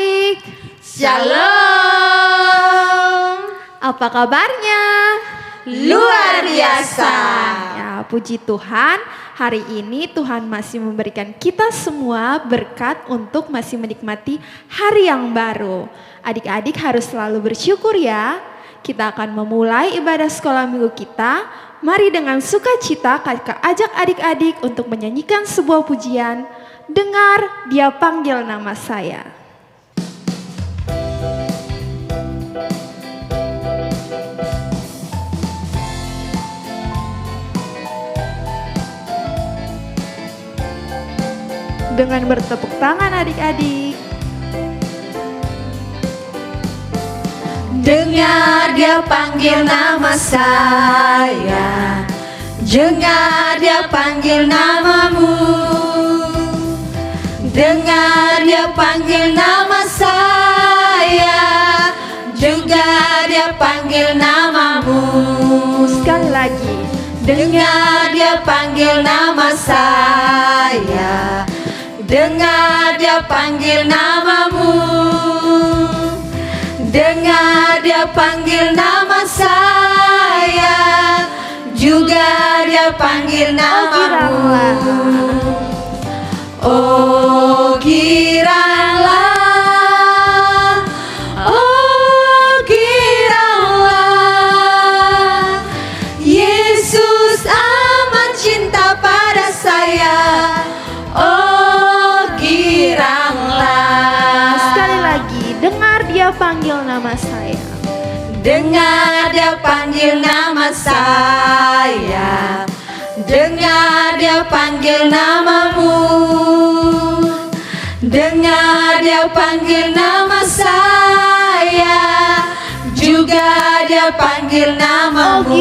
adik-adik. Shalom. Apa kabarnya? Luar biasa. Ya, puji Tuhan, hari ini Tuhan masih memberikan kita semua berkat untuk masih menikmati hari yang baru. Adik-adik harus selalu bersyukur ya. Kita akan memulai ibadah sekolah minggu kita. Mari dengan sukacita kakak ajak adik-adik untuk menyanyikan sebuah pujian. Dengar, Dia panggil nama saya. Dengan bertepuk tangan adik-adik. Dengar Dia panggil nama saya, dengar Dia panggil namamu. Dengar Dia panggil nama saya, juga Dia panggil namamu. Sekali lagi. Dengar Dia panggil nama saya, dengar Dia panggil namamu. Dengar Dia panggil nama saya, juga Dia panggil namamu. Oh giranlah, oh giranlah, Yesus amat cinta pada saya. Oh giranlah. Sekali lagi, dengar Dia panggil nama saya. Dengar Dia panggil nama saya, dengar Dia panggil namamu. Dengar Dia panggil nama saya, juga Dia panggil namamu.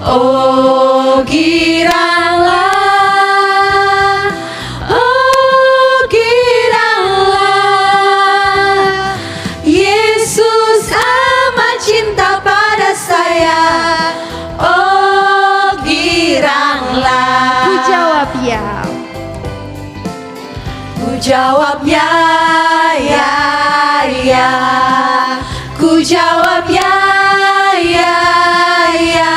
Oh giranlah. Oh giranlah, oh giranlah, Yesus amat cinta pada saya. Oh giranlah. Ku jawab ya. Ku jawab ya, ya, ya. Ku jawab ya, ya, ya.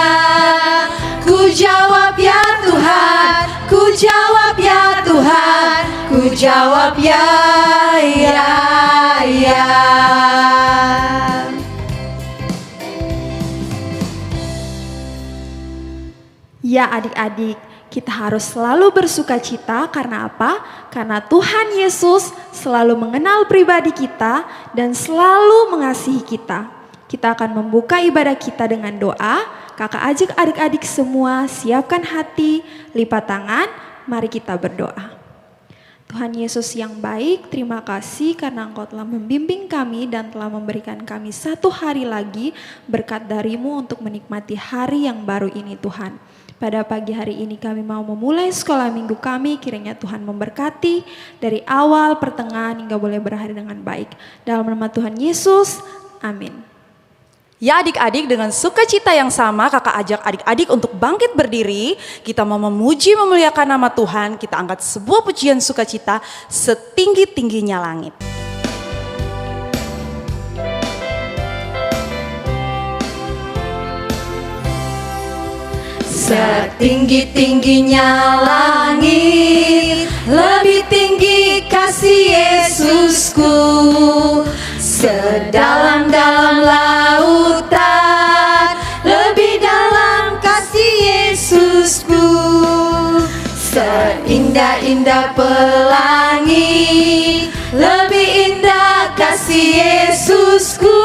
Ku jawab ya Tuhan, ku jawab ya Tuhan, ku jawab ya, ya, ya. Ya adik-adik, kita harus selalu bersuka cita karena apa? Karena Tuhan Yesus selalu mengenal pribadi kita dan selalu mengasihi kita. Kita akan membuka ibadah kita dengan doa. Kakak ajak adik-adik semua siapkan hati, lipat tangan, mari kita berdoa. Tuhan Yesus yang baik, terima kasih karena Engkau telah membimbing kami dan telah memberikan kami satu hari lagi berkat dari-Mu untuk menikmati hari yang baru ini Tuhan. Pada pagi hari ini kami mau memulai sekolah minggu kami, kiranya Tuhan memberkati dari awal, pertengahan hingga boleh berakhir dengan baik. Dalam nama Tuhan Yesus, amin. Ya adik-adik, dengan sukacita yang sama kakak ajak adik-adik untuk bangkit berdiri. Kita mau memuji memuliakan nama Tuhan. Kita angkat sebuah pujian sukacita setinggi-tingginya langit. Setinggi-tingginya langit, lebih tinggi kasih Yesusku. Sedalam-dalam lautan, lebih dalam kasih Yesusku. Seindah-indah pelangi, lebih indah kasih Yesusku.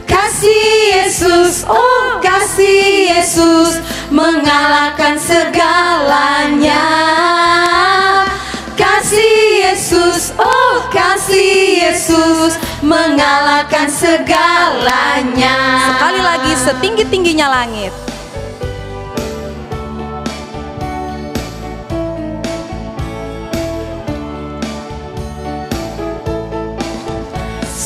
Kasih Yesus, oh kasih Yesus, mengalahkan segalanya. Kasih Yesus, oh kasih Yesus, mengalahkan segalanya. Sekali lagi setinggi-tingginya langit.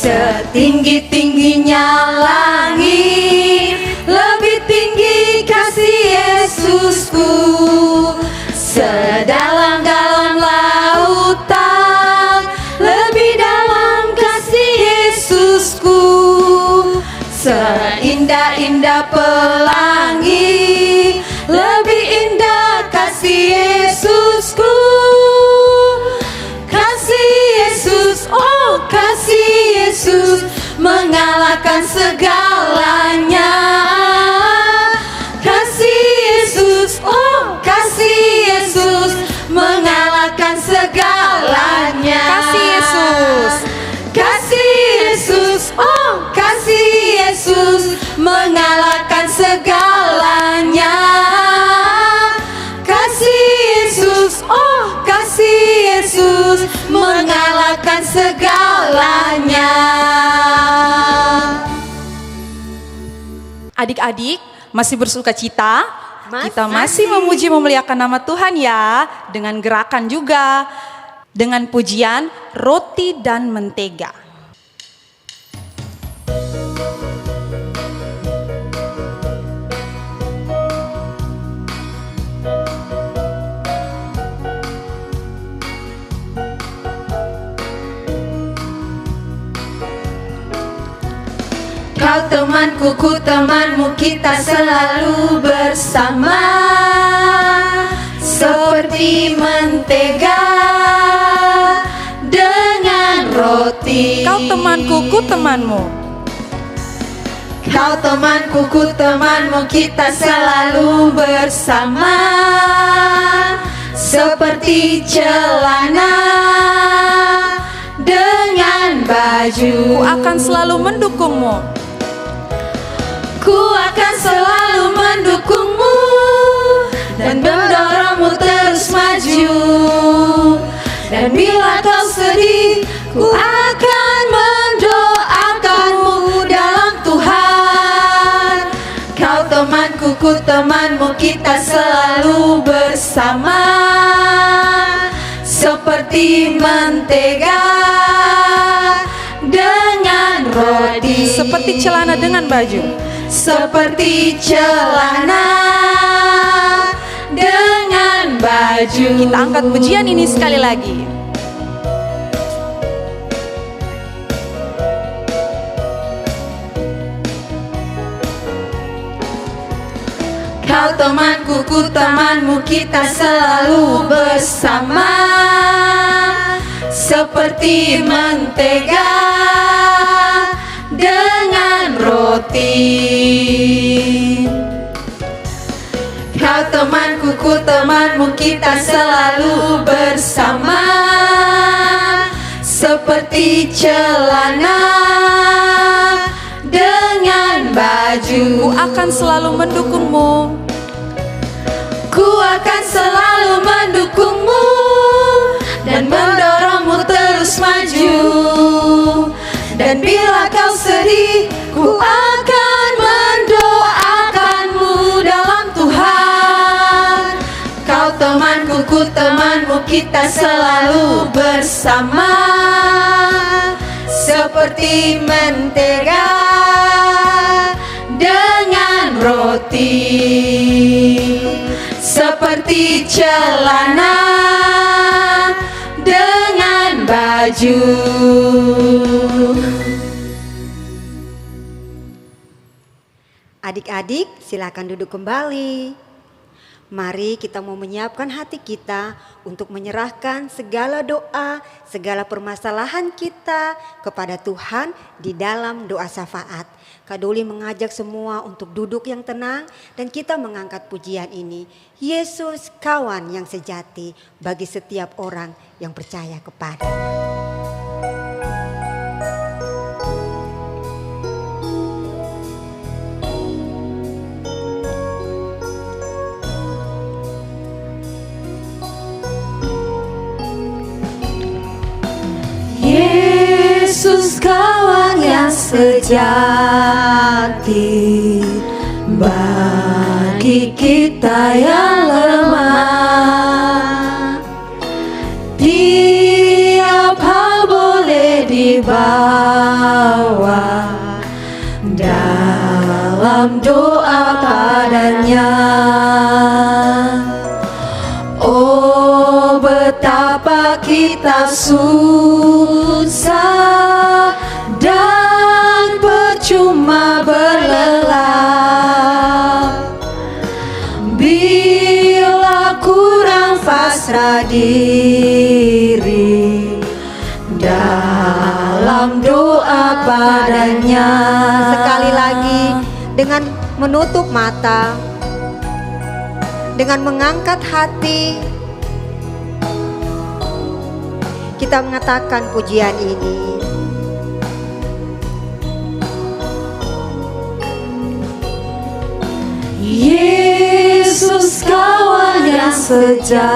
Setinggi-tingginya langit, lebih tinggi kasih Yesusku. Sedalam-dalam lautan, indah pelangi, lebih indah kasih Yesusku. Kasih Yesus, oh kasih Yesus, mengalahkan segalanya. Kasih Yesus, oh kasih Yesus, mengalahkan segalanya. Kasih Yesus. Kasih Yesus, oh kasih Yesus, mengalahkan segalanya. Kasih Yesus, oh kasih Yesus, mengalahkan segalanya. Adik-adik masih bersuka cita? Kita Masih. masih memuji memuliakan nama Tuhan ya, dengan gerakan juga, dengan pujian roti dan mentega. Kau temanku, ku temanmu, kita selalu bersama, seperti mentega dengan roti. Kau temanku, ku temanmu. Kau temanku, ku temanmu, kita selalu bersama, seperti celana dengan baju. Ku akan selalu mendukungmu. Ku akan selalu mendukungmu dan mendorongmu terus maju. Dan bila kau sedih, ku akan mendoakanmu dalam Tuhan. Kau temanku, ku temanmu, kita selalu bersama, seperti mentega dengan roti. Seperti celana dengan baju. Seperti celana dengan baju. Kita angkat pujian ini sekali lagi. Kau temanku, ku temanmu, kita selalu bersama, seperti mentega dengan roti. Kau temanku, ku temanmu, kita selalu bersama, seperti celana dengan baju. Ku akan selalu mendukungmu. Ku akan selalu mendukungmu dan mendorongmu terus maju. Dan bila kau sedih, ku akan mendoakanmu dalam Tuhan. Kau temanku, ku temanmu, kita selalu bersama, seperti mentega dengan roti. Seperti celana dengan baju. Adik-adik, silakan duduk kembali. Mari kita mau menyiapkan hati kita untuk menyerahkan segala doa, segala permasalahan kita kepada Tuhan di dalam doa syafaat. Kak Doli mengajak semua untuk duduk yang tenang dan kita mengangkat pujian ini. Yesus kawan yang sejati bagi setiap orang yang percaya kepada-Nya. Yesus kawan yang sejati bagi kita yang lemah. Tiap hal boleh dibawa dalam doa padanya. Oh, betapa kita susah dan percuma berlelah. diri dalam doa padanya. Sekali lagi dengan menutup mata, dengan mengangkat hati, kita mengatakan pujian ini. Yesus kawan yang sejati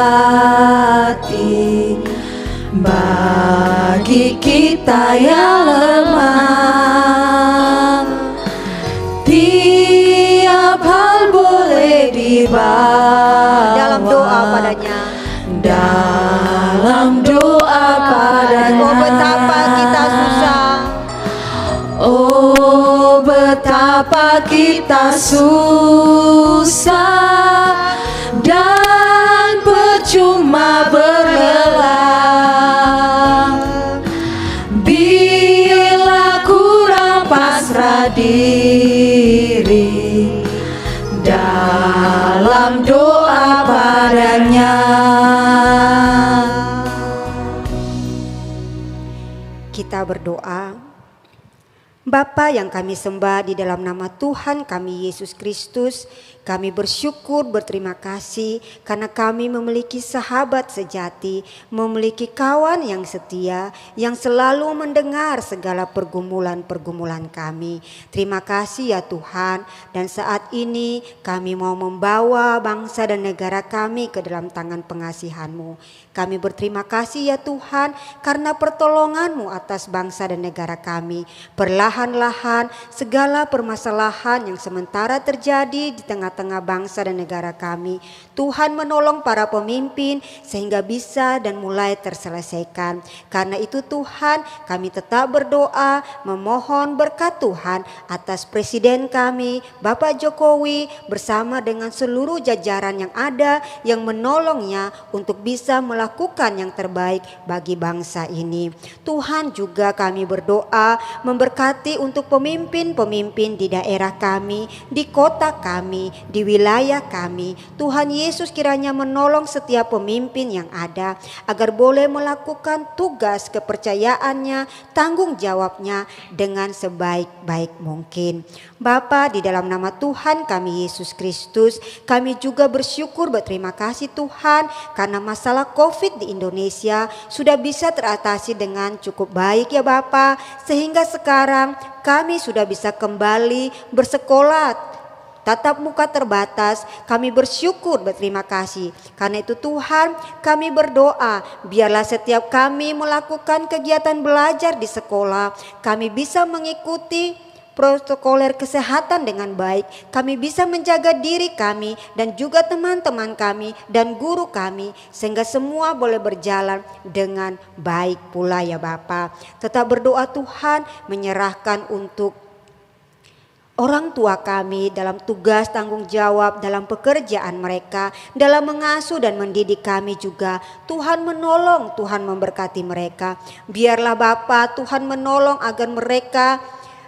bagi kita yang lemah. Tiap hal boleh dibawa Dalam doa padanya. Dalam doa padanya. Oh betapa kita susah. Oh betapa kita susah dan percuma berlelah bila kurang pasrah diri dalam doa padanya. Kita berdoa. Bapa yang kami sembah di dalam nama Tuhan kami Yesus Kristus, kami bersyukur berterima kasih karena kami memiliki sahabat sejati, memiliki kawan yang setia, yang selalu mendengar segala pergumulan-pergumulan kami. Terima kasih ya Tuhan, dan saat ini kami mau membawa bangsa dan negara kami ke dalam tangan pengasihan-Mu. Kami berterima kasih ya Tuhan karena pertolongan-Mu atas bangsa dan negara kami. Perlahan-lahan segala permasalahan yang sementara terjadi di tengah-tengah bangsa dan negara kami, Tuhan menolong para pemimpin sehingga bisa dan mulai terselesaikan. Karena itu Tuhan, kami tetap berdoa memohon berkat Tuhan atas Presiden kami Bapak Jokowi bersama dengan seluruh jajaran yang ada yang menolongnya untuk bisa melakukan yang terbaik bagi bangsa ini. Tuhan juga kami berdoa memberkati untuk pemimpin-pemimpin di daerah kami, di kota kami, di wilayah kami. Tuhan Yesus kiranya menolong setiap pemimpin yang ada agar boleh melakukan tugas kepercayaannya, tanggung jawabnya dengan sebaik-baik mungkin. Bapa, di dalam nama Tuhan kami Yesus Kristus, kami juga bersyukur berterima kasih Tuhan karena masalah COVID di Indonesia sudah bisa teratasi dengan cukup baik ya Bapa, sehingga sekarang kami sudah bisa kembali bersekolah tatap muka terbatas. Kami bersyukur berterima kasih. Karena itu Tuhan, kami berdoa biarlah setiap kami melakukan kegiatan belajar di sekolah, kami bisa mengikuti protokoler kesehatan dengan baik. Kami bisa menjaga diri kami dan juga teman-teman kami dan guru kami sehingga semua boleh berjalan dengan baik pula ya Bapa. Tetap berdoa Tuhan, menyerahkan untuk orang tua kami dalam tugas tanggung jawab dalam pekerjaan mereka, dalam mengasuh dan mendidik kami juga. Tuhan menolong, Tuhan memberkati mereka. Biarlah Bapa Tuhan menolong agar mereka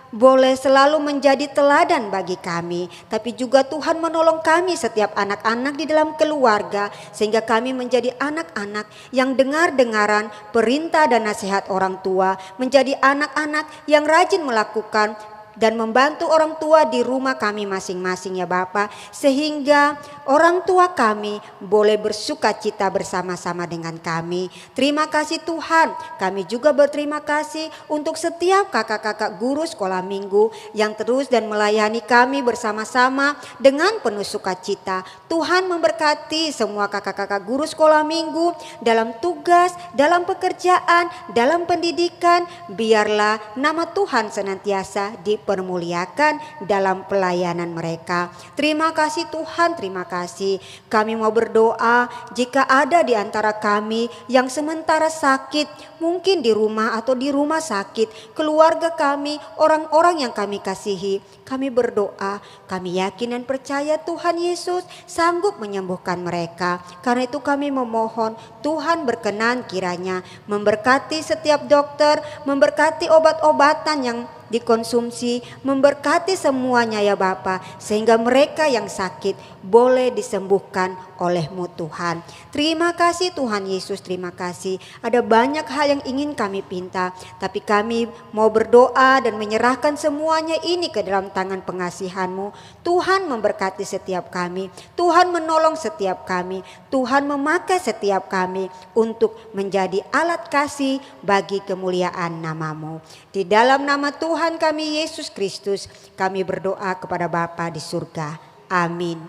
boleh selalu menjadi teladan bagi kami. Tapi juga Tuhan menolong kami setiap anak-anak di dalam keluarga, sehingga kami menjadi anak-anak yang dengar-dengaran perintah dan nasihat orang tua, menjadi anak-anak yang rajin melakukan dan membantu orang tua di rumah kami masing-masing ya Bapa, sehingga orang tua kami boleh bersuka cita bersama-sama dengan kami. Terima kasih Tuhan. Kami juga berterima kasih untuk setiap kakak-kakak guru sekolah minggu yang terus dan melayani kami bersama-sama dengan penuh sukacita. Tuhan memberkati semua kakak-kakak guru sekolah minggu dalam tugas, dalam pekerjaan, dalam pendidikan. Biarlah nama Tuhan senantiasa dipermuliakan dalam pelayanan mereka. Terima kasih Tuhan, terima kasih. Kami mau berdoa jika ada di antara kami yang sementara sakit, mungkin di rumah atau di rumah sakit, keluarga kami, orang-orang yang kami kasihi, kami berdoa, kami yakin dan percaya Tuhan Yesus sanggup menyembuhkan mereka. Karena itu kami memohon Tuhan berkenan kiranya memberkati setiap dokter, memberkati obat-obatan yang dikonsumsi, memberkati semuanya ya Bapa, sehingga mereka yang sakit boleh disembuhkan oleh-Mu Tuhan. Terima kasih Tuhan Yesus, terima kasih. Ada banyak hal yang ingin kami pinta, tapi kami mau berdoa dan menyerahkan semuanya ini ke dalam tangan pengasihan-Mu. Tuhan memberkati setiap kami, Tuhan menolong setiap kami, Tuhan memakai setiap kami untuk menjadi alat kasih bagi kemuliaan nama-Mu. Di dalam nama Tuhan kami Yesus Kristus, kami berdoa kepada Bapa di surga. Amin.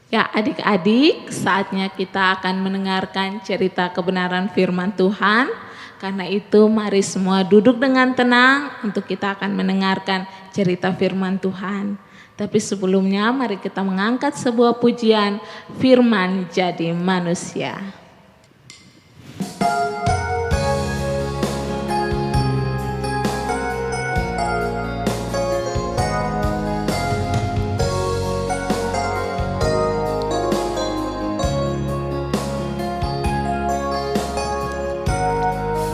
Ya adik-adik, saatnya kita akan mendengarkan cerita kebenaran firman Tuhan. Karena itu mari semua duduk dengan tenang untuk kita akan mendengarkan cerita firman Tuhan. Tapi sebelumnya mari kita mengangkat sebuah pujian, Firman Jadi Manusia.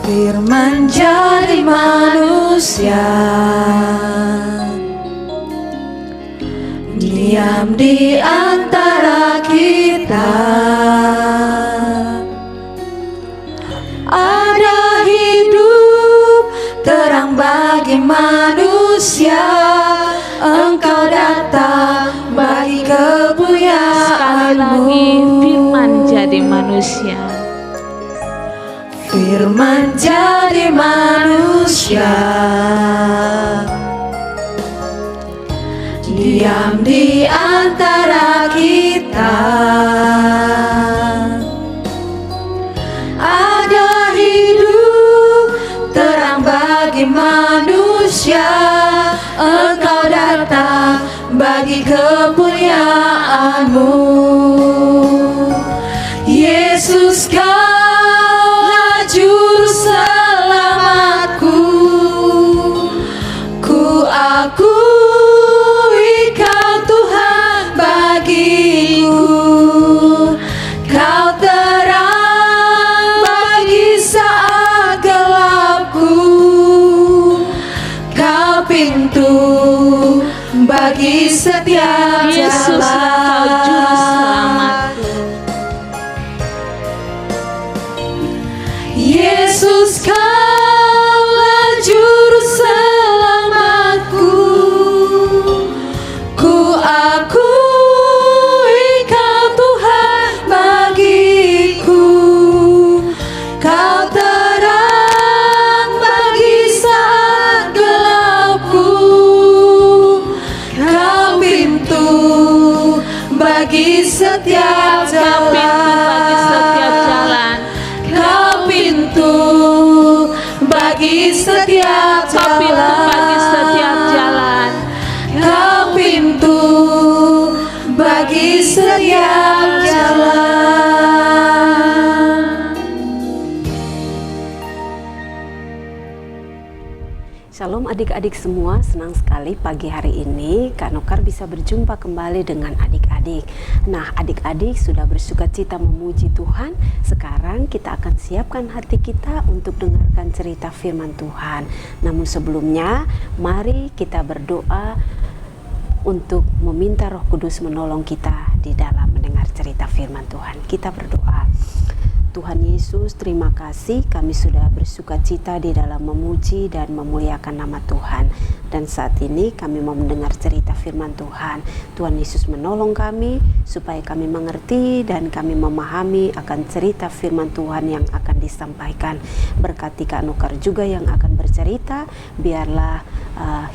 Firman jadi manusia, diam di antara kita. Ada hidup terang bagi manusia, Engkau datang bagi kemuliaan-Mu. Sekali lagi firman jadi manusia. Firman jadi manusia, diam di antara kita. Ada hidup terang bagi manusia, Engkau datang bagi kemuliaan-Mu. Yesus, Kaulah juru selamatku, ku akui Kau Tuhan bagiku. Kau terang bagi saat gelapku, Kau pintu bagi setiap Yesus, Engkau juru jalan. Yesus, Kaulah juru selamatku, ku akui Kau Tuhan bagiku. Kau terang bagi saat gelapku, Kau pintu bagi setiap jalan. Kau pintu bagi setiap jalan. Kau pintu bagi setiap jalan. Shalom adik-adik semua, senang sekali pagi hari ini Kak Nokar bisa berjumpa kembali dengan adik-adik. Nah, adik-adik sudah bersuka cita memuji Tuhan. Sekarang kita akan siapkan hati kita untuk dengarkan cerita firman Tuhan. Namun sebelumnya, mari kita berdoa untuk meminta Roh Kudus menolong kita di dalam mendengar cerita firman Tuhan. Kita berdoa. Tuhan Yesus, terima kasih kami sudah bersuka cita di dalam memuji dan memuliakan nama Tuhan. Dan saat ini kami mau mendengar cerita firman Tuhan. Tuhan Yesus menolong kami supaya kami mengerti dan kami memahami akan cerita firman Tuhan yang akan disampaikan. Berkati Kak Nokar juga yang akan bercerita, biarlah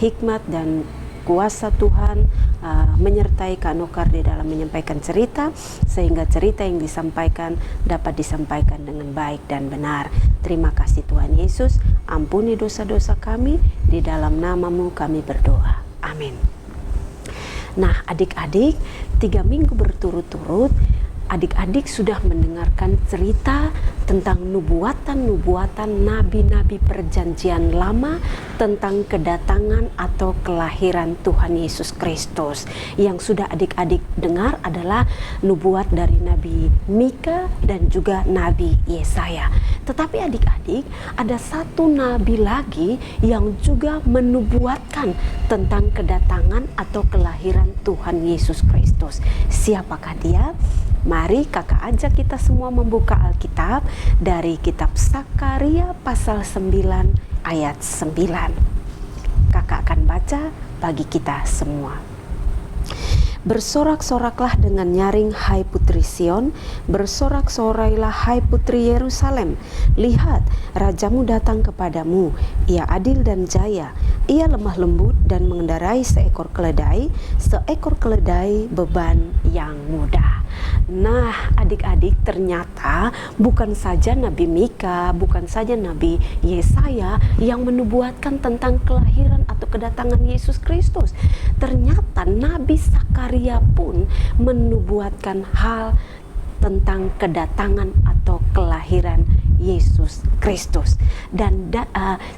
hikmat dan kuasa Tuhan menyertai Kak Nokar di dalam menyampaikan cerita, sehingga cerita yang disampaikan dapat disampaikan dengan baik dan benar. Terima kasih Tuhan Yesus, ampuni dosa-dosa kami, di dalam nama-Mu kami berdoa. Amin. Nah adik-adik, 3 minggu berturut-turut adik-adik sudah mendengarkan cerita tentang nubuatan-nubuatan nabi-nabi perjanjian lama tentang kedatangan atau kelahiran Tuhan Yesus Kristus. Yang sudah adik-adik dengar adalah nubuat dari Nabi Mika dan juga Nabi Yesaya. Tetapi adik-adik, ada satu nabi lagi yang juga menubuatkan tentang kedatangan atau kelahiran Tuhan Yesus Kristus. Siapakah dia? Mari kakak ajak kita semua membuka Alkitab dari kitab Sakaria pasal 9 ayat 9. Kakak akan baca bagi kita semua. Bersorak-soraklah dengan nyaring, hai putri Sion, bersorak-sorailah, hai putri Yerusalem. Lihat, rajamu datang kepadamu, ia adil dan jaya, ia lemah lembut dan mengendarai seekor keledai beban yang mudah. Nah, adik-adik, ternyata bukan saja Nabi Mika, bukan saja Nabi Yesaya yang menubuatkan tentang kelahiran atau kedatangan Yesus Kristus. Ternyata Nabi Sakaria pun menubuatkan hal tentang kedatangan atau kelahiran Yesus Kristus. Dan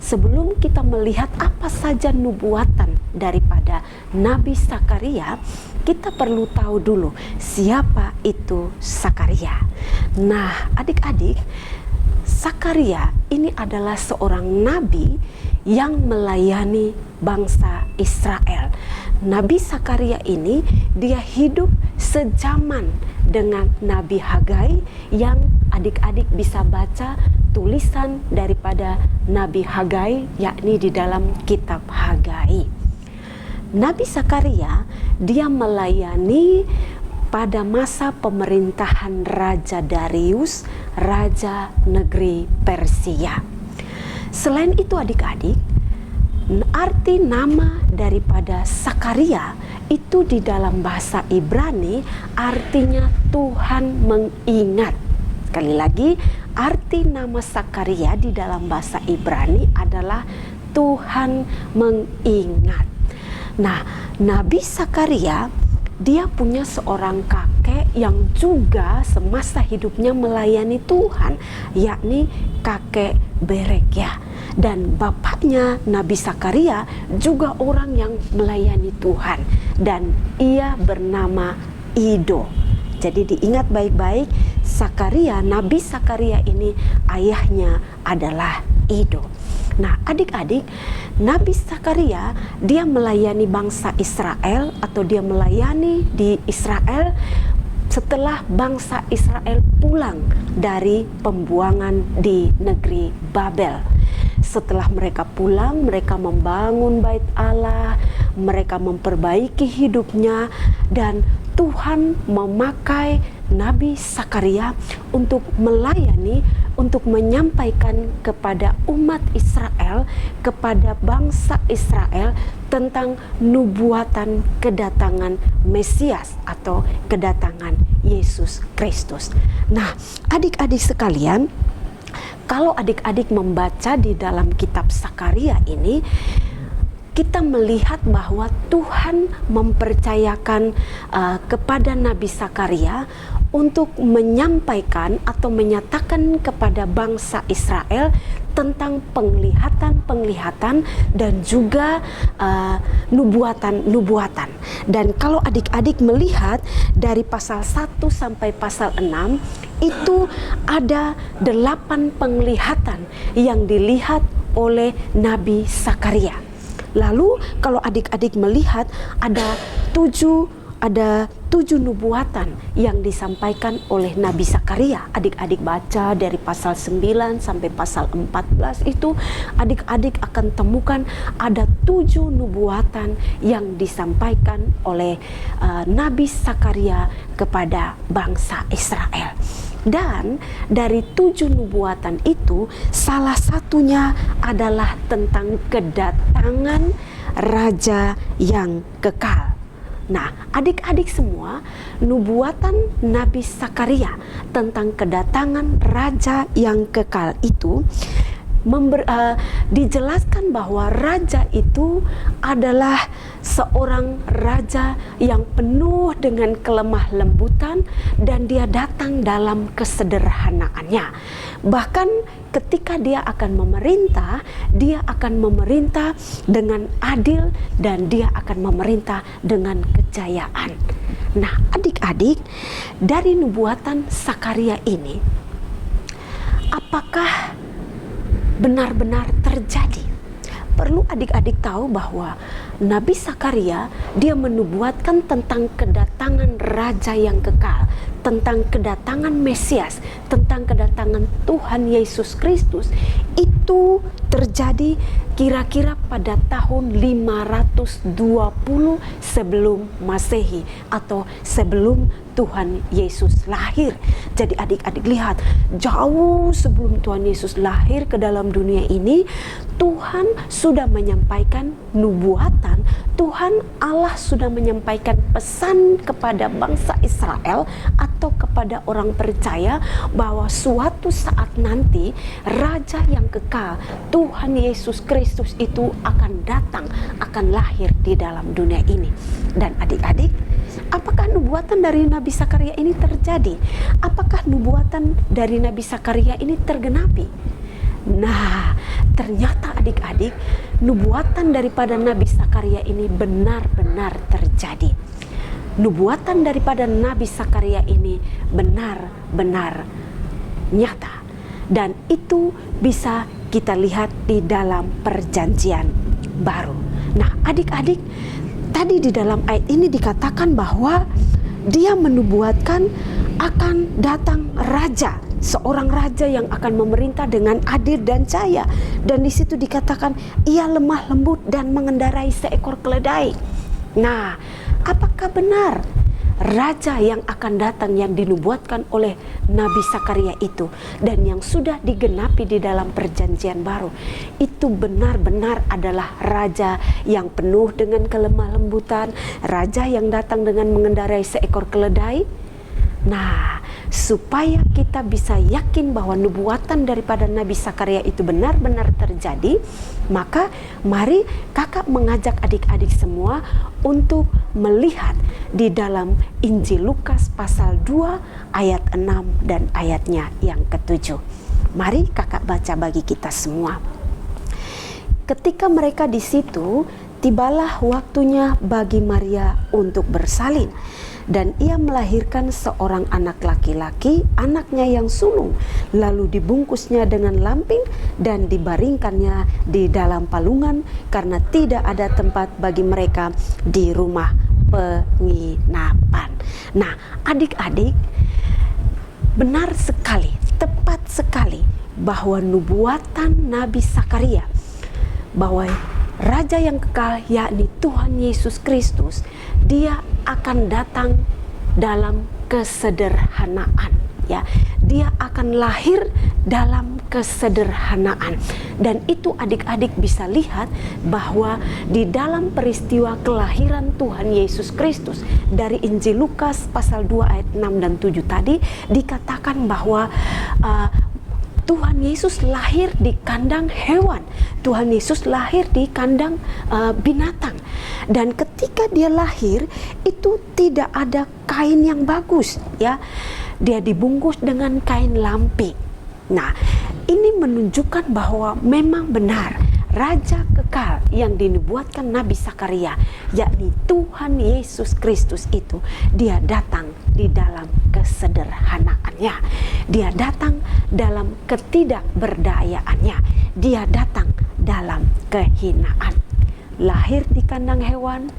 sebelum kita melihat apa saja nubuatan daripada Nabi Sakaria, kita perlu tahu dulu siapa itu Sakaria. Nah, adik-adik, Sakaria ini adalah seorang nabi yang melayani bangsa Israel. Nabi Sakaria ini dia hidup sejaman dengan Nabi Hagai, yang adik-adik bisa baca tulisan daripada Nabi Hagai, yakni di dalam kitab Hagai. Nabi Sakaria dia melayani pada masa pemerintahan Raja Darius, Raja negeri Persia. Selain itu adik-adik, arti nama daripada Sakaria itu di dalam bahasa Ibrani artinya Tuhan mengingat. Sekali lagi, arti nama Sakaria di dalam bahasa Ibrani adalah Tuhan mengingat. Nah, Nabi Sakaria dia punya seorang kakek yang juga semasa hidupnya melayani Tuhan, yakni kakek Berekia. Dan bapaknya Nabi Sakaria juga orang yang melayani Tuhan, dan ia bernama Ido. Jadi diingat baik-baik, Sakaria, Nabi Sakaria ini ayahnya adalah Ido. Nah, adik-adik, Nabi Sakaria dia melayani bangsa Israel, atau dia melayani di Israel setelah bangsa Israel pulang dari pembuangan di negeri Babel. Setelah mereka pulang, mereka membangun bait Allah, mereka memperbaiki hidupnya, dan Tuhan memakai Nabi Sakaria untuk melayani, untuk menyampaikan kepada umat Israel, kepada bangsa Israel tentang nubuatan kedatangan Mesias atau kedatangan Yesus Kristus. Nah, adik-adik sekalian, kalau adik-adik membaca di dalam kitab Sakaria ini, kita melihat bahwa Tuhan mempercayakan kepada Nabi Sakaria untuk menyampaikan atau menyatakan kepada bangsa Israel tentang penglihatan-penglihatan dan juga nubuatan-nubuatan. Dan kalau adik-adik melihat dari pasal 1 sampai pasal 6, itu ada 8 penglihatan yang dilihat oleh Nabi Sakaria. Lalu kalau adik-adik melihat ada 7 nubuatan yang disampaikan oleh Nabi Sakaria. Adik-adik baca dari pasal 9 sampai pasal 14 itu, adik-adik akan temukan ada 7 nubuatan yang disampaikan oleh Nabi Sakaria kepada bangsa Israel. Dan dari 7 nubuatan itu, salah satunya adalah tentang kedatangan Raja yang kekal. Nah, adik-adik semua, nubuatan Nabi Sakaria tentang kedatangan Raja yang kekal itu dijelaskan bahwa raja itu adalah seorang raja yang penuh dengan kelemah lembutan, dan dia datang dalam kesederhanaannya. Bahkan ketika dia akan memerintah, dia akan memerintah dengan adil, dan dia akan memerintah dengan kejayaan. Nah, adik-adik, dari nubuatan Sakaria ini apakah benar-benar terjadi? Perlu adik-adik tahu bahwa Nabi Zakaria dia menubuatkan tentang kedatangan Raja yang kekal, tentang kedatangan Mesias, tentang kedatangan Tuhan Yesus Kristus. Itu terjadi kira-kira pada tahun 520 sebelum Masehi atau sebelum Tuhan Yesus lahir. Jadi adik-adik lihat, jauh sebelum Tuhan Yesus lahir ke dalam dunia ini, Tuhan sudah menyampaikan nubuatan, Tuhan Allah sudah menyampaikan pesan kepada bangsa Israel atau kepada orang percaya bahwa suatu saat nanti Raja yang kekal, Tuhan Yesus Kristus itu akan datang, akan lahir di dalam dunia ini. Dan adik-adik, apakah nubuatan dari Nabi Zakaria ini terjadi? Apakah nubuatan dari Nabi Zakaria ini tergenapi? Nah, ternyata adik-adik, nubuatan daripada Nabi Zakaria ini benar-benar terjadi. Nubuatan daripada Nabi Zakaria ini benar-benar nyata. Dan itu bisa kita lihat di dalam perjanjian baru. Nah, adik-adik, tadi di dalam ayat ini dikatakan bahwa dia menubuatkan akan datang raja, seorang raja yang akan memerintah dengan adil dan jaya. Dan di situ dikatakan ia lemah lembut dan mengendarai seekor keledai. Nah, apakah benar raja yang akan datang yang dinubuatkan oleh Nabi Zakaria itu dan yang sudah digenapi di dalam perjanjian baru itu benar-benar adalah raja yang penuh dengan kelemah lembutan, raja yang datang dengan mengendarai seekor keledai? Nah, supaya kita bisa yakin bahwa nubuatan daripada Nabi Zakaria itu benar-benar terjadi, maka mari kakak mengajak adik-adik semua untuk melihat di dalam Injil Lukas pasal 2 ayat 6 dan ayatnya yang ke-7. Mari kakak baca bagi kita semua. Ketika mereka di situ, tibalah waktunya bagi Maria untuk bersalin. Dan ia melahirkan seorang anak laki-laki, anaknya yang sulung. Lalu dibungkusnya dengan lamping dan dibaringkannya di dalam palungan karena tidak ada tempat bagi mereka di rumah penginapan. Nah, adik-adik, benar sekali, tepat sekali bahwa nubuatan Nabi Zakaria bahwa Raja yang kekal, yakni Tuhan Yesus Kristus, dia akan datang dalam kesederhanaan, ya. Dia akan lahir dalam kesederhanaan. Dan itu adik-adik bisa lihat bahwa di dalam peristiwa kelahiran Tuhan Yesus Kristus dari Injil Lukas pasal 2 ayat 6 dan 7 tadi dikatakan bahwa Tuhan Yesus lahir di kandang hewan. Tuhan Yesus lahir di kandang binatang. Dan ketika dia lahir itu tidak ada kain yang bagus, ya. Dia dibungkus dengan kain lampi. Nah, ini menunjukkan bahwa memang benar Raja kekal yang dinubuatkan Nabi Zakaria, yakni Tuhan Yesus Kristus itu, dia datang di dalam kesederhanaannya. Dia datang dalam ketidakberdayaannya. Dia datang dalam kehinaan. Lahir di kandang hewan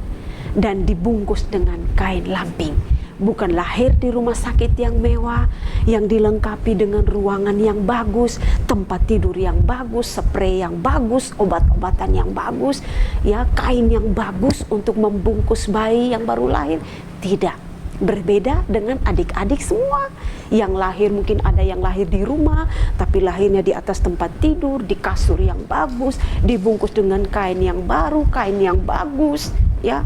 dan dibungkus dengan kain lamping. Bukan lahir di rumah sakit yang mewah, yang dilengkapi dengan ruangan yang bagus, tempat tidur yang bagus, spray yang bagus, obat-obatan yang bagus, ya, kain yang bagus untuk membungkus bayi yang baru lahir. Tidak. Berbeda dengan adik-adik semua yang lahir, mungkin ada yang lahir di rumah tapi lahirnya di atas tempat tidur, di kasur yang bagus, dibungkus dengan kain yang baru, kain yang bagus, ya.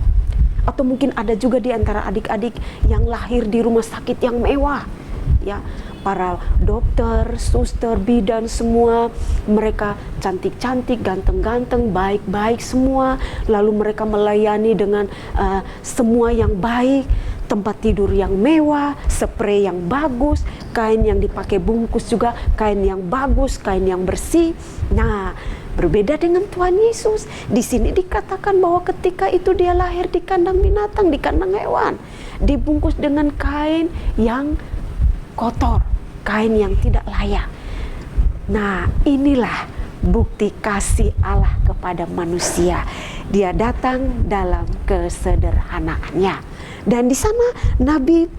Atau mungkin ada juga di antara adik-adik yang lahir di rumah sakit yang mewah, ya. Para dokter, suster, bidan semua mereka cantik-cantik, ganteng-ganteng, baik-baik semua. Lalu mereka melayani dengan semua yang baik, tempat tidur yang mewah, spray yang bagus, kain yang dipakai bungkus juga kain yang bagus, kain yang bersih. Nah, berbeda dengan Tuhan Yesus. Di sini dikatakan bahwa ketika itu dia lahir di kandang binatang, di kandang hewan, dibungkus dengan kain yang kotor, kain yang tidak layak. Nah, inilah bukti kasih Allah kepada manusia. Dia datang dalam kesederhanaannya. Dan di sana Nabi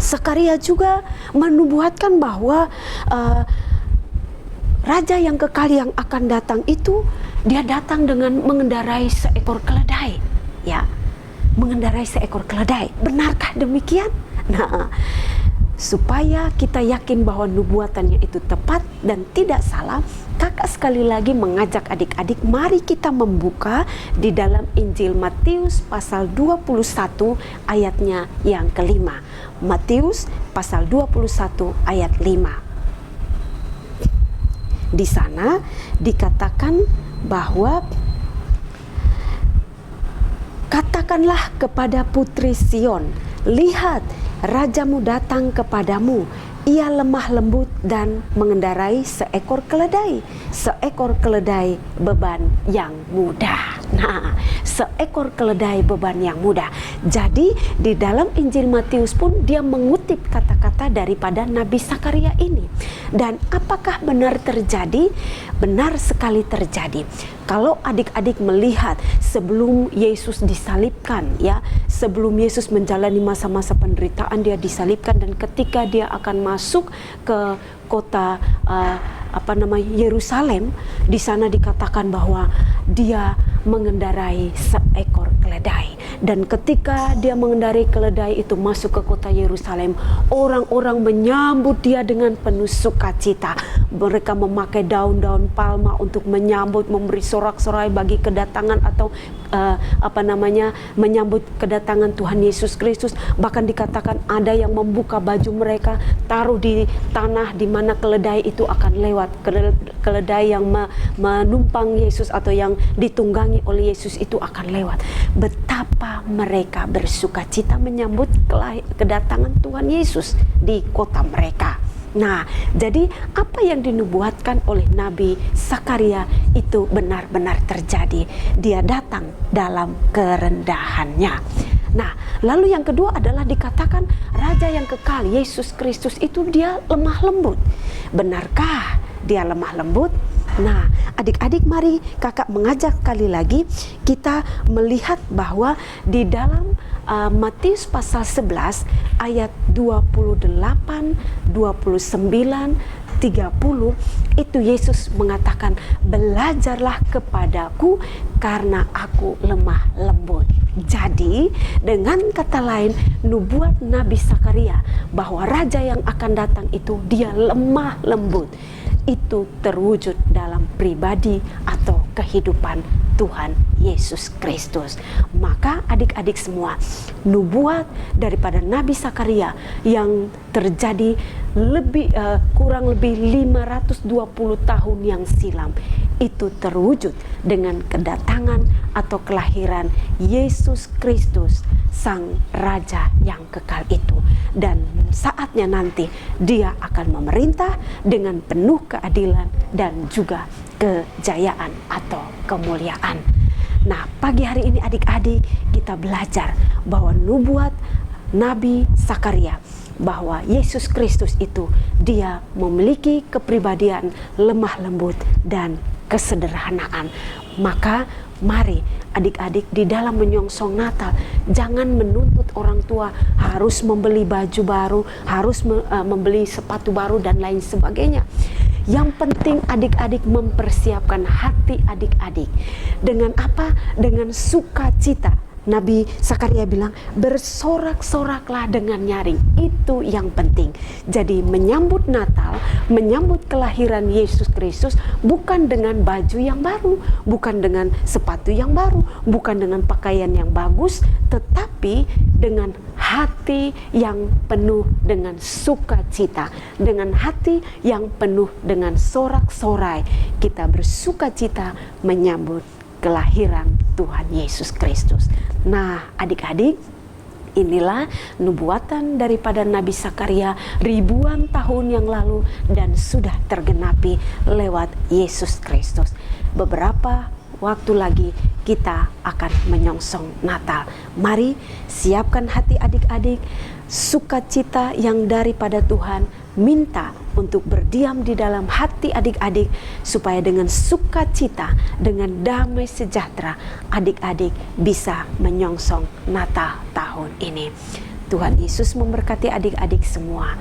Sakaria juga menubuatkan bahwa raja yang kekal yang akan datang itu, dia datang dengan mengendarai seekor keledai. Ya, mengendarai seekor keledai. Benarkah demikian? Nah, supaya kita yakin bahwa nubuatannya itu tepat dan tidak salah, kakak sekali lagi mengajak adik-adik, mari kita membuka di dalam Injil Matius pasal 21 ayatnya yang kelima. Matius pasal 21 ayat 5. Di sana dikatakan bahwa katakanlah kepada putri Sion, lihat, rajamu datang kepadamu, ia lemah lembut dan mengendarai seekor keledai beban yang mudah. Nah, seekor keledai beban yang mudah. Jadi di dalam Injil Matius pun dia mengutip kata-kata daripada Nabi Sakaria ini. Dan apakah benar terjadi? Benar sekali terjadi. Kalau adik-adik melihat sebelum Yesus disalibkan, ya, sebelum Yesus menjalani masa-masa penderitaan, dia disalibkan, dan ketika dia akan masuk ke kota Yerusalem, di sana dikatakan bahwa dia mengendarai seekor keledai. Dan ketika dia mengendarai keledai itu masuk ke kota Yerusalem, orang-orang menyambut dia dengan penuh sukacita. Mereka memakai daun-daun palma untuk menyambut, memberi sorak-sorai bagi kedatangan atau menyambut kedatangan Tuhan Yesus Kristus. Bahkan dikatakan ada yang membuka baju mereka, taruh di tanah di mana keledai itu akan lewat. Keledai yang menumpang Yesus atau yang ditunggangi oleh Yesus itu akan lewat. Betapa mereka bersukacita menyambut kedatangan Tuhan Yesus di kota mereka. Nah, jadi apa yang dinubuatkan oleh Nabi Sakaria itu benar-benar terjadi. Dia datang dalam kerendahannya. Nah, lalu yang kedua adalah dikatakan Raja yang kekal, Yesus Kristus itu dia lemah lembut. Benarkah dia lemah lembut? Nah, adik-adik, mari kakak mengajak kali lagi kita melihat bahwa di dalam Matius pasal 11 ayat 28, 29, 30 itu Yesus mengatakan, belajarlah kepadaku karena aku lemah lembut. Jadi dengan kata lain, nubuat Nabi Sakaria bahwa raja yang akan datang itu dia lemah lembut, itu terwujud dalam pribadi atau kehidupan Tuhan Yesus Kristus. Maka adik-adik semua, nubuat daripada Nabi Sakaria yang terjadi kurang lebih 520 tahun yang silam itu terwujud dengan kedatangan atau kelahiran Yesus Kristus, Sang Raja yang kekal itu. Dan saatnya nanti dia akan memerintah dengan penuh keadilan dan juga kejayaan atau kemuliaan. Nah, pagi hari ini adik-adik kita belajar bahwa nubuat Nabi Sakaria bahwa Yesus Kristus itu dia memiliki kepribadian lemah lembut dan kesederhanaan. Maka mari adik-adik di dalam menyongsong Natal jangan menuntut orang tua harus membeli baju baru, harus membeli sepatu baru dan lain sebagainya. Yang penting adik-adik mempersiapkan hati adik-adik. Dengan apa? Dengan sukacita. Nabi Sakaria bilang, bersorak-soraklah dengan nyaring. Itu yang penting. Jadi menyambut Natal, menyambut kelahiran Yesus Kristus bukan dengan baju yang baru, bukan dengan sepatu yang baru, bukan dengan pakaian yang bagus, tetapi dengan hati yang penuh dengan sukacita, dengan hati yang penuh dengan sorak-sorai. Kita bersukacita menyambut kelahiran Tuhan Yesus Kristus. Nah, adik-adik, inilah nubuatan daripada Nabi Sakaria ribuan tahun yang lalu dan sudah tergenapi lewat Yesus Kristus. Beberapa waktu lagi kita akan menyongsong Natal. Mari siapkan hati adik-adik, sukacita yang daripada Tuhan minta untuk berdiam di dalam hati adik-adik supaya dengan sukacita, dengan damai sejahtera adik-adik bisa menyongsong Natal tahun ini. Tuhan Yesus memberkati adik-adik semua.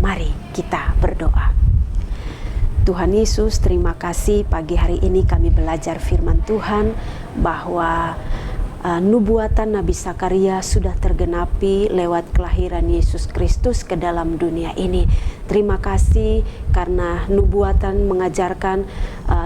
Mari kita berdoa. Tuhan Yesus, terima kasih pagi hari ini kami belajar firman Tuhan bahwa nubuatan Nabi Zakaria sudah tergenapi lewat kelahiran Yesus Kristus ke dalam dunia ini. Terima kasih karena nubuatan mengajarkan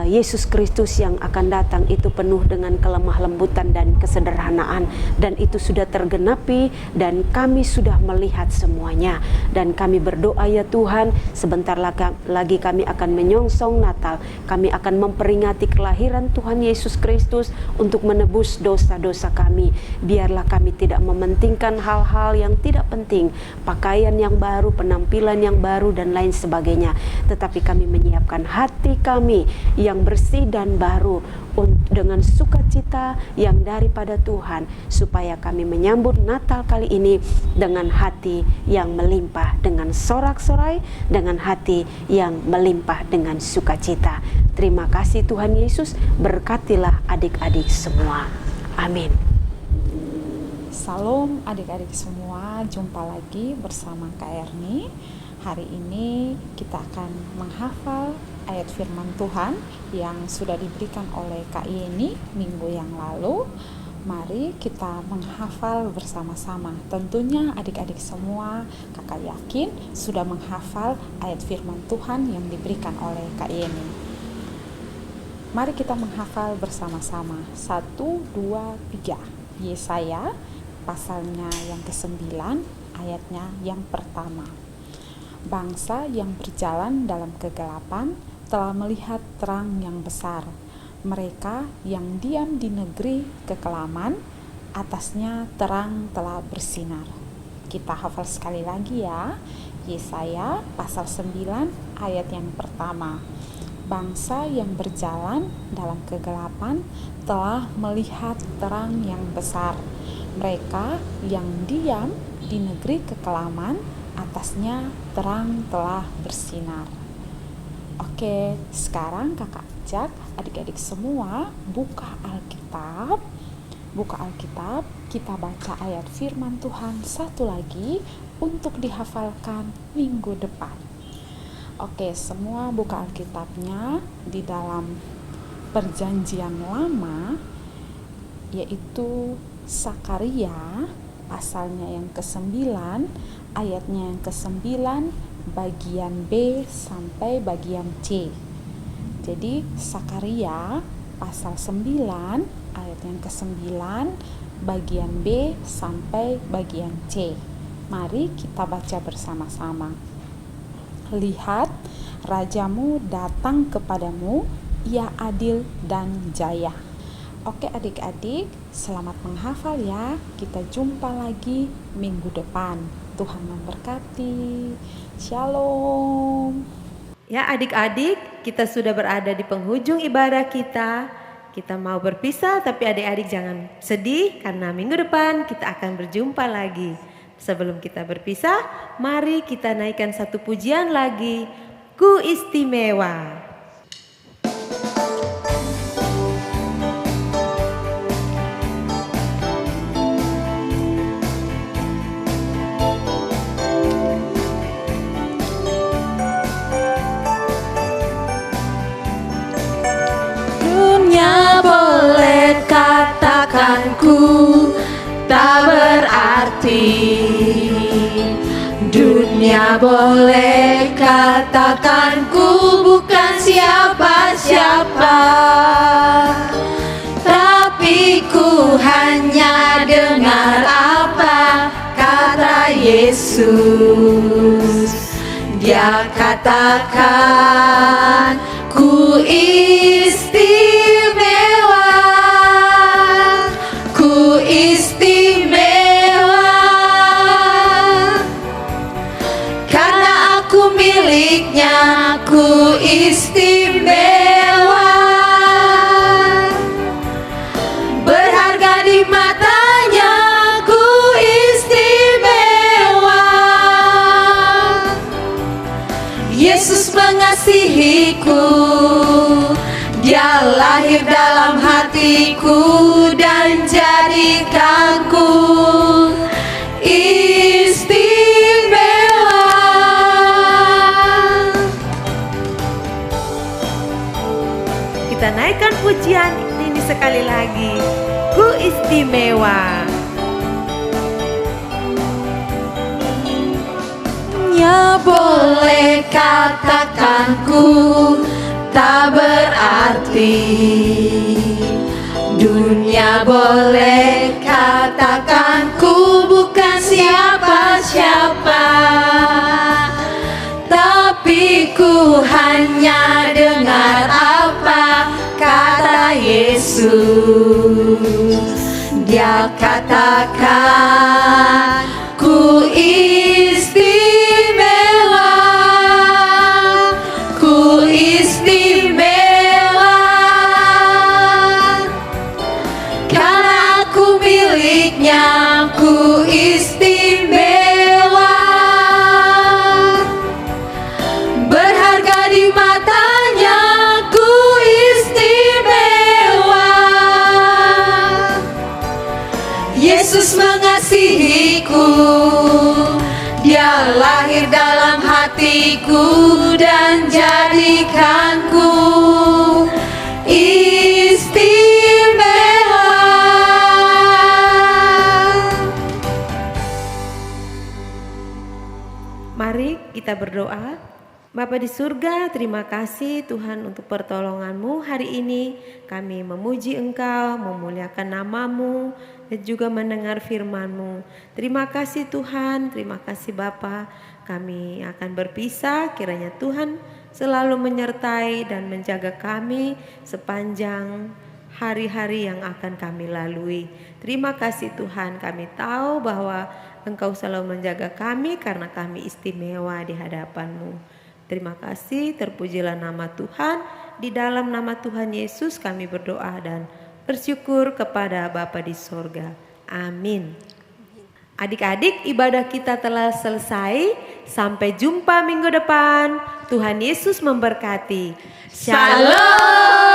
Yesus Kristus yang akan datang itu penuh dengan kelemah lembutan dan kesederhanaan, dan itu sudah tergenapi dan kami sudah melihat semuanya. Dan kami berdoa ya Tuhan, sebentar lagi kami akan menyongsong Natal. Kami akan memperingati kelahiran Tuhan Yesus Kristus untuk menebus dosa-dosa kami. Biarlah kami tidak mementingkan hal-hal yang tidak penting, pakaian yang baru, penampilan yang baru dan lain sebagainya, tetapi kami menyiapkan hati kami yang bersih dan baru dengan sukacita yang daripada Tuhan, supaya kami menyambut Natal kali ini dengan hati yang melimpah dengan sorak-sorai, dengan hati yang melimpah dengan sukacita. Terima kasih Tuhan Yesus, berkatilah adik-adik semua. Amin. Salam adik-adik semua, jumpa lagi bersama Kak Erni. Hari ini kita akan menghafal ayat firman Tuhan yang sudah diberikan oleh Kak Yeni minggu yang lalu. Mari kita menghafal bersama-sama. Tentunya adik-adik semua, kakak yakin sudah menghafal ayat firman Tuhan yang diberikan oleh Kak Yeni. Mari kita menghafal bersama-sama. 1, 2, 3. Yesaya pasalnya yang ke-9, ayatnya yang pertama. Bangsa yang berjalan dalam kegelapan telah melihat terang yang besar. Mereka yang diam di negeri kekelaman, atasnya terang telah bersinar. Kita hafal sekali lagi ya. Yesaya pasal 9 ayat yang pertama. Bangsa yang berjalan dalam kegelapan telah melihat terang yang besar. Mereka yang diam di negeri kekelaman, atasnya terang telah bersinar. Oke, sekarang kakak ajak adik-adik semua buka Alkitab. Kita baca ayat firman Tuhan satu lagi untuk dihafalkan minggu depan. Oke, semua buka Alkitabnya di dalam Perjanjian Lama, yaitu Zakaria pasalnya yang ke-9, ayatnya yang ke-9, bagian B sampai bagian C. Jadi Zakaria pasal 9 ayat yang ke-9, bagian B sampai bagian C. Mari kita baca bersama-sama. Lihat, rajamu datang kepadamu, ia adil dan jaya. Oke adik-adik, selamat menghafal ya. Kita jumpa lagi minggu depan. Tuhan memberkati. Shalom. Ya adik-adik, kita sudah berada di penghujung ibadah kita. Kita mau berpisah, tapi adik-adik jangan sedih karena minggu depan kita akan berjumpa lagi. Sebelum kita berpisah, mari kita naikkan satu pujian lagi. Ku istimewa. Boleh katakan ku tak berarti, dunia boleh katakan ku bukan siapa-siapa, tapi ku hanya dengar apa kata Yesus. Dia katakan ku istimewa, ku istimewa, karena aku miliknya, ku istimewa, berharga di matanya, ku istimewa, lahir dalam hatiku dan jadikanku istimewa. Kita naikkan pujian ini sekali lagi. Ku istimewa. Dunia boleh katakan ku tak berarti. Dunia boleh katakan ku bukan siapa-siapa. Tapi ku hanya dengar apa kata Yesus. Dia katakan ku istimewa, ku istimewa, karena aku miliknya, ku istimewa, berharga di matanya, ku istimewa. Yesus mengasihiku, Dia lahir dalam hatiku dan jadikanku istimewa. Mari kita berdoa. Bapa di surga, terima kasih Tuhan untuk pertolongan-Mu hari ini. Kami memuji Engkau, memuliakan nama-Mu, dan juga mendengar firman-Mu. Terima kasih Tuhan, terima kasih Bapa. Kami akan berpisah, kiranya Tuhan selalu menyertai dan menjaga kami sepanjang hari-hari yang akan kami lalui. Terima kasih Tuhan, kami tahu bahwa Engkau selalu menjaga kami karena kami istimewa di hadapan-Mu. Terima kasih, terpujilah nama Tuhan. Di dalam nama Tuhan Yesus kami berdoa dan bersyukur kepada Bapa di sorga. Amin. Adik-adik, ibadah kita telah selesai. Sampai jumpa minggu depan. Tuhan Yesus memberkati. Shalom.